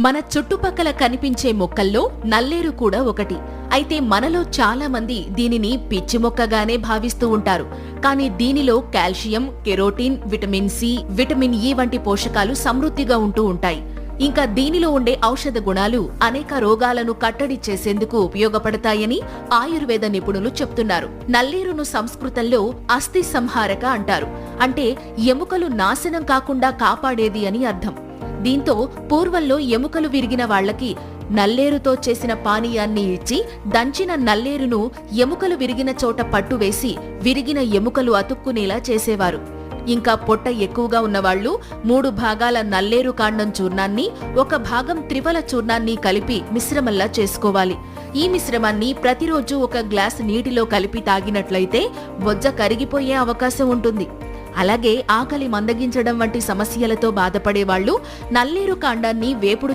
మన చుట్టుపక్కల కనిపించే మొక్కల్లో నల్లేరు కూడా ఒకటి. అయితే మనలో చాలా మంది దీనిని పిచ్చి మొక్కగానే భావిస్తూ ఉంటారు. కానీ దీనిలో calcium, carotene, vitamin C, vitamin E వంటి పోషకాలు సమృద్ధిగా ఉంటూ ఉంటాయి. ఇంకా దీనిలో ఉండే ఔషధ గుణాలు అనేక రోగాలను కట్టడి చేసేందుకు ఉపయోగపడతాయని ఆయుర్వేద నిపుణులు చెప్తున్నారు. నల్లేరును సంస్కృతంలో అస్థి సంహారక అంటారు. అంటే ఎముకలు నాశనం కాకుండా కాపాడేది అని అర్థం. దీంతో పూర్వంలో ఎముకలు విరిగిన వాళ్లకి నల్లేరుతో చేసిన పానీయాన్ని ఇచ్చి దంచిన నల్లేరును ఎముకలు విరిగిన చోట పట్టువేసి విరిగిన ఎముకలు అతుక్కునేలా చేసేవారు. ఇంకా పొట్ట ఎక్కువగా ఉన్నవాళ్లు 3 భాగాల నల్లేరు కాండం చూర్ణాన్ని 1 భాగం త్రిఫల చూర్ణాన్ని కలిపి మిశ్రమంలా చేసుకోవాలి. ఈ మిశ్రమాన్ని ప్రతిరోజు 1 గ్లాసు నీటిలో కలిపి తాగినట్లయితే బొజ్జ కరిగిపోయే అవకాశం ఉంటుంది. అలాగే ఆకలి మందగించడం వంటి సమస్యలతో బాధపడేవాళ్లు నల్లేరు కాండాన్ని వేపుడు